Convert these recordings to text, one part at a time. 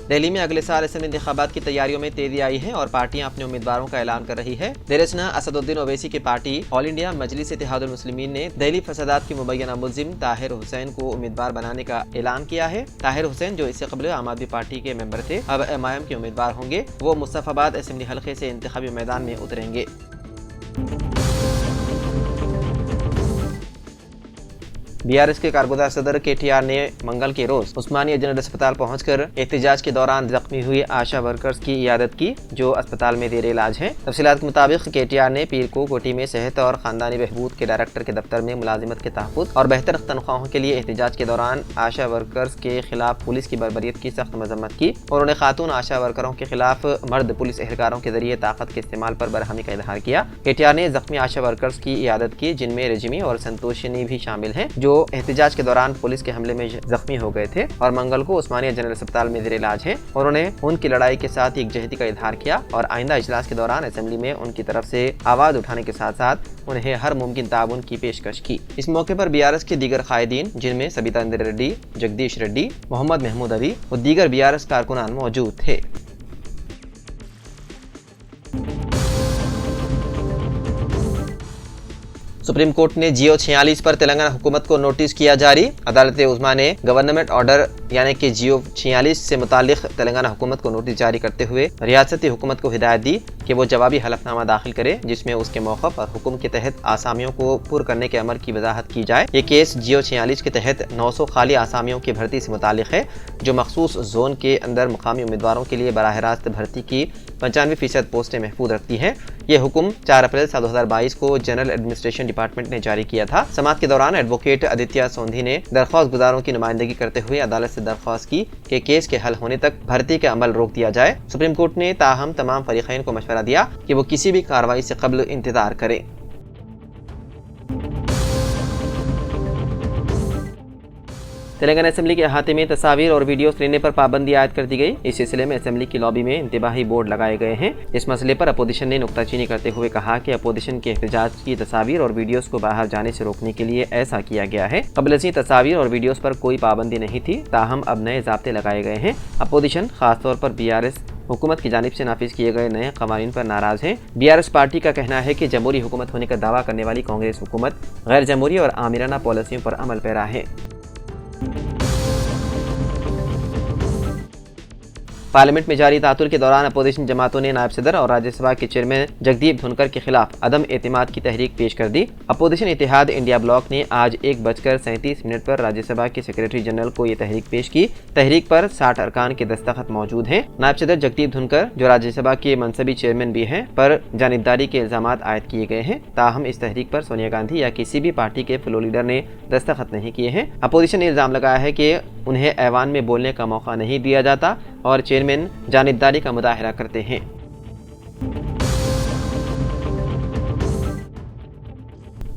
दिल्ली में अगले साल असेंबली इंतखाबात की तैयारियों में तेजी आई है और पार्टियां अपने उम्मीदवारों का ऐलान कर रही है। देरसना असदुद्दीन ओवैसी की पार्टी ऑल इंडिया मजलिस इत्तेहादुल मुस्लिमीन ने दिल्ली फसादात की मुबैना मुलजिम ताहिर हुसैन को उम्मीदवार बनाने का ऐलान किया है। ताहिर हुसैन, जो इससे कबल आम आदमी पार्टी के मेंबर थे, अब एमआईएम के उम्मीदवार होंगे। वो मुस्तफाबाद असेंबली हल्के से इंतखाबी मैदान में उतरेंगे। बीआरएस के कारगुजार सदर केटीआर ने मंगल के रोज उस्मानिया जनरल अस्पताल पहुंचकर एहतजाज के दौरान जख्मी हुई आशा वर्कर्स की इयादत की, जो अस्पताल में जेर इलाज हैं। तफसीलात के मुताबिक केटीआर ने पीर को कोटी में सेहत और खानदानी बहबूद के डायरेक्टर के दफ्तर में मुलाजिमत के तहफ़्फ़ुज़ और बेहतर तनख्वाहों के लिए एहतजाज के दौरान आशा वर्कर्स के खिलाफ पुलिस की बर्बरियत की सख्त मजम्मत की। उन्होंने खातून आशा वर्करों के खिलाफ मर्द पुलिस एहलकारों के जरिए ताकत के इस्तेमाल पर बरहमी का इजहार किया। केटीआर ने जख्मी आशा वर्कर्स की इयादत की, जिनमें रजमी और संतोषिनी भी शामिल हैं, जो एहतजाज के दौरान पुलिस के हमले में जख्मी हो गए थे और मंगल को उस्मानिया जनरल अस्पताल में जेर इलाज हैं। उन्होंने उनकी लड़ाई के साथ एकजहती का इजहार किया और आइंदा इजलास के दौरान असेंबली में उनकी तरफ से आवाज उठाने के साथ साथ उन्हें हर मुमकिन ताउन की पेशकश की। इस मौके पर बीआरएस के दीगर कायदीन, जिनमें सबिता इंदिरा रेड्डी, जगदीश रेड्डी, मोहम्मद महमूद अली और दीगर बीआरएस कारकुनान मौजूद थे। सुप्रीम कोर्ट ने जियो 46 पर तेलंगाना हुकूमत को नोटिस किया जारी। अदालत उज़्मा ने गवर्नमेंट ऑर्डर यानी कि जियो 46 से मुतालिक तेलंगाना हुकूमत को नोटिस जारी करते हुए रियासती हुकूमत को हिदायत दी कि वो जवाबी हलफनामा दाखिल करे, जिसमें उसके मौक़िफ़ और हुक्म के तहत आसामियों को पुर करने के अमर की वजाहत की जाए। ये केस जियो 46 के तहत 900 खाली आसामियों की भर्ती से मुतालिक है, जो मखसूस जोन के अंदर मुकामी उम्मीदवारों के लिए बराह रास्त भर्ती की 95% पोस्टें महफूज रखती हैं। ये हुक्म 4 अप्रैल 2022 को जनरल एडमिनिस्ट्रेशन डिपार्टमेंट ने जारी किया था। समाअत के दौरान एडवोकेट आदित्य सोंधी ने दरख्वास्त गुजारों की नुमाइंदगी करते हुए अदालत से दरख्वास्त की कि केस के हल होने तक भर्ती का अमल रोक दिया जाए। सुप्रीम कोर्ट ने ताहम तमाम फरीक़ैन को मशवरा दिया कि वो किसी भी कार्रवाई से कब्ल इंतजार करें। तेलंगाना असेंबली के अहाते में तस्वीर और वीडियोस लेने पर पाबंदी आयद कर दी गई। इस सिलसिले में असेंबली की लॉबी में इंतबाही बोर्ड लगाए गए हैं। इस मसले पर अपोजिशन ने नुक्ताचीनी करते हुए कहा कि अपोजिशन के एहतजाज की तस्वीर और वीडियोस को बाहर जाने से रोकने के लिए ऐसा किया गया है। कबल से तस्वीर और वीडियोस पर कोई पाबंदी नहीं थी, ताहम अब नए ज़ाब्ते लगाए गए हैं। अपोजिशन खासतौर पर बीआरएस हुकूमत की जानिब से नाफिज किए गए नए कवानीन पर नाराज है। बीआरएस पार्टी का कहना है कि जमहूरी हुकूमत होने का दावा करने वाली कांग्रेस हुकूमत गैर जमहूरी और आमिराना पॉलिसियों पर अमल पैरा है। पार्लियामेंट में जारी तातुल के दौरान अपोजिशन जमातों ने नायब सदर और राज्यसभा के चेयरमैन जगदीप धनखड़ के खिलाफ अदम एतमाद की तहरीक पेश कर दी। अपोजिशन इत्तेहाद इंडिया ब्लॉक ने आज 1:37 पर राज्यसभा के सेक्रेटरी जनरल को ये तहरीक पेश की। तहरीक पर 60 अरकान के दस्तखत मौजूद हैं। नायब सदर जगदीप धनखड़, जो राज्यसभा के मनसबी चेयरमैन भी हैं, पर जानिबदारी के इल्जामात आयद किए गए हैं। ताहम इस तहरीक पर सोनिया गांधी या किसी भी पार्टी के फ्लोर लीडर ने दस्तखत नहीं किए हैं। अपोजिशन ने इल्जाम लगाया है कि उन्हें ऐवान में बोलने का मौका नहीं दिया जाता और चेयरमैन जानिबदारी का मुजाहरा करते हैं।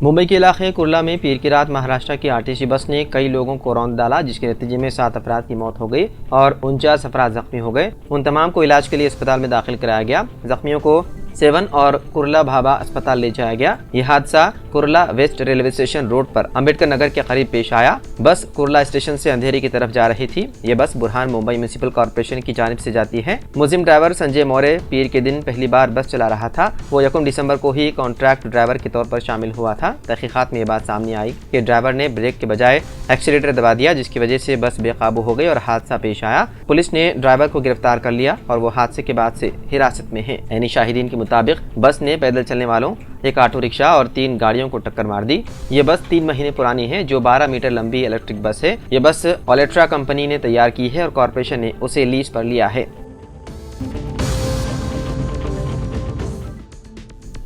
मुंबई के इलाके कुर्ला में पीर की रात महाराष्ट्र की आरटीसी बस ने कई लोगों को रौंद डाला, जिसके नतीजे में 7 अफराद की मौत हो गई और 49 अफराद जख्मी हो गए। उन तमाम को इलाज के लिए अस्पताल में दाखिल कराया गया। जख्मियों को सेवन और कुर्ला भाभा अस्पताल ले जाया गया। यह हादसा Kurla waste railway station road पर अंबेडकर नगर के करीब पेश आया। बस कुर्ला स्टेशन से अंधेरी की तरफ जा रही थी। ये बस बुरहान मुंबई म्युनिसिपल कॉर्पोरेशन की जानिब से जाती है। मुजिम ड्राइवर संजय मौर्य पीर के दिन पहली बार बस चला रहा था। वो 1 दिसंबर को ही कॉन्ट्रैक्ट ड्राइवर के तौर पर शामिल हुआ था। तहकीकात में ये बात सामने आई कि ड्राइवर ने ब्रेक के बजाय एक्सीलेटर दबा दिया, जिसकी वजह से बस बेकाबू हो गई और हादसा पेश आया। पुलिस ने ड्राइवर को गिरफ्तार कर लिया और वो हादसे के बाद से हिरासत में है। ऐनी शाहिदीन के मुताबिक बस ने पैदल चलने वालों, एक ऑटो रिक्शा और 3 गाड़ियों को टक्कर मार दी। ये बस 3 महीने पुरानी है, जो 12 मीटर लंबी इलेक्ट्रिक बस है। ये बस ओलेट्रा कंपनी ने तैयार की है और कॉर्पोरेशन ने उसे लीज पर लिया है।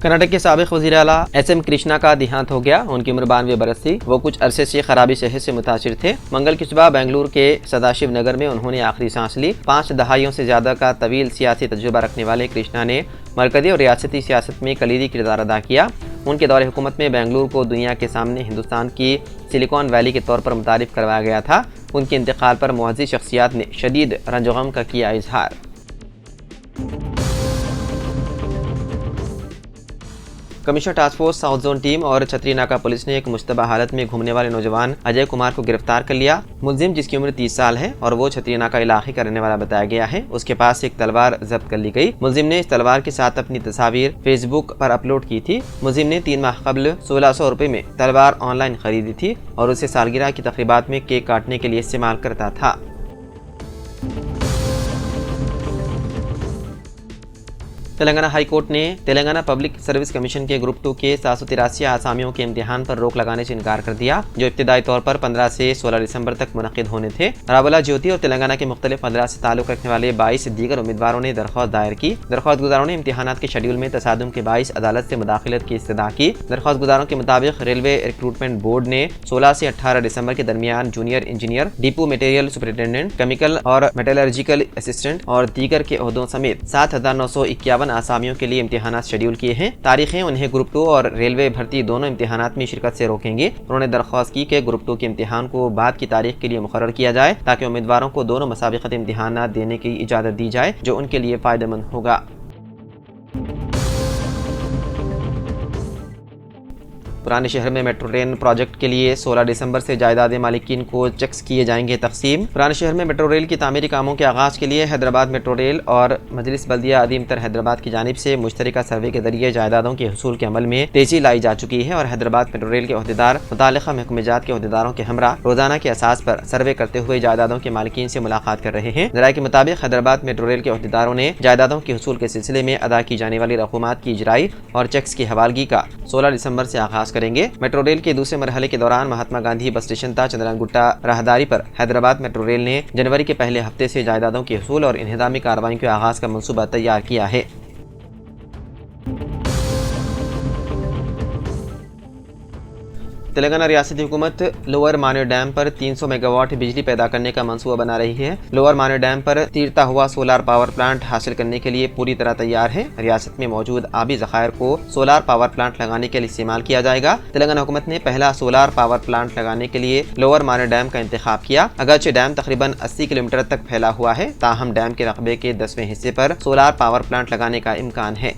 कर्नाटक के साबिक वज़ीर आला एस.एम. कृष्णा का देहांत हो गया। उनकी उम्र 92 बरस थी। वो कुछ अरसे से खराबी सेहत से मुतासिर थे। मंगल की सुबह बेंगलुरु के सदाशिव नगर में उन्होंने आखिरी सांस ली। 5 दहाइयों से ज्यादा का तवील सियासी तजुर्बा रखने वाले कृष्णा ने मरकजी और रियासती सियासत में कलीदी किरदार अदा किया। उनके दौरे हुकूमत में बेंगलुरु को दुनिया के सामने हिंदुस्तान की सिलिकॉन वैली के तौर पर मुतारिफ करवाया गया था। उनके इंतकाल पर मुअज़्ज़िज़ शख्सियात ने शदीद रंज गम का किया इजहार। Commissioner task force south zone team और छतरी नाका पुलिस ने एक मुश्तबा हालत में घूमने वाले नौजवान अजय कुमार को गिरफ्तार कर लिया। मुलजिम, जिसकी उम्र 30 साल है और वो छतरी नाका इलाके का रहने वाला बताया गया है, उसके पास एक तलवार जब्त कर ली गई। मुलजिम ने इस तलवार के साथ अपनी तस्वीर फेसबुक पर अपलोड की थी। मुलजिम ने 3 माह कबल 1600 रुपए में तलवार ऑनलाइन खरीदी थी और उसे सालगिरह की तकरीबात में केक काटने के लिए इस्तेमाल करता था। तेलंगाना हाई कोर्ट ने तेलंगाना पब्लिक सर्विस कमीशन के ग्रुप 2 के 783 आसामियों के इम्तिहान पर रोक लगाने से इनकार कर दिया, जो इब्तिदाई तौर पर 15 से 16 दिसंबर तक मुनक्किद होने थे। रावला ज्योति और तेलंगाना के मुख्तलिफ मदरा से ताल्लुक रखने वाले 22 दीगर उम्मीदवारों ने दरख्वास्त दायर की। दरख्वास्त गुजारों ने इम्तिहानात के शेड्यूल में तसादुम के 22 अदालत से मुदाखिलत की इस्तदा की। दरख्वास्त गुजारों के मुताबिक रेलवे रिक्रूटमेंट बोर्ड ने 16 से 18 दिसंबर के दरमियान junior engineer, depot material superintendent, chemical और मेटलर्जिकल असिस्टेंट और दीगर के ओहदों समेत 7,951 आसामियों के लिए इम्तिहानात शेड्यूल किए हैं। तारीखें उन्हें ग्रुप 2 और रेलवे भर्ती दोनों इम्तिहानात में शिरकत से रोकेंगे। उन्होंने दरख्वास्त की कि ग्रुप 2 के इम्तिहान को बाद की तारीख के लिए मुकर्रर किया जाए, ताकि उम्मीदवारों को दोनों मुसाबिकत इम्तिहानात देने की इजाज़त दी जाए, जो उनके लिए फ़ायदेमंद होगा। पुराने शहर में मेट्रो ट्रेन प्रोजेक्ट के लिए 16 दिसंबर से जायदाद मालिकीन को चेक्स किए जाएंगे तकसीम। पुराने शहर में मेट्रो रेल की तामीरी कामों के आगाज के लिए हैदराबाद मेट्रो रेल और मजलिस बल्दिया अदीम तर हैदराबाद की जानिब से मुश्तरका सर्वे के जरिए जायदादों के हसूल के अमल में तेजी लाई जा चुकी है और हैदराबाद मेट्रो रेल के अहदेदार मुतालिका महकमेजात के अहदेदारों के हमरा रोजाना के असास पर सर्वे करते हुए जायदादों के मालिकीन से मुलाकात कर रहे हैं। जराये के मुताबिक हैदराबाद मेट्रो रेल के अहदेदारों ने जायदादों के हसूल के सिलसिले में अदा की जाने वाली रकूमात की इजराई और चेक्स की हवालगी का 16 दिसंबर से आगाज करेंगे। मेट्रो रेल के दूसरे मरहले के दौरान महात्मा गांधी बस स्टेशन ता चंद्रनगुट्टा राहदारी पर हैदराबाद मेट्रो रेल ने जनवरी के पहले हफ्ते से जायदादों के हसूल और इन्हिदामी कार्रवाई के आगाज का मंसूबा तैयार किया है। तेलंगाना रियासती हुकूमत लोअर मानेर डैम पर 300 मेगावाट बिजली पैदा करने का मंसूबा बना रही है। लोअर मानेर डैम पर तीरता हुआ सोलार पावर प्लांट हासिल करने के लिए पूरी तरह तैयार है। रियासत में मौजूद आबी ज़खायर को सोलार पावर प्लांट लगाने के लिए इस्तेमाल किया जाएगा। तेलंगाना हुकूमत ने पहला सोलार पावर प्लांट लगाने के लिए लोअर मानेर डैम का इंतखाब किया। अगरचे डैम तकरीबन 80 किलोमीटर तक फैला हुआ है, ताहम डैम के रकबे के 10वें हिस्से पर सोलार पावर प्लांट लगाने का इम्कान है।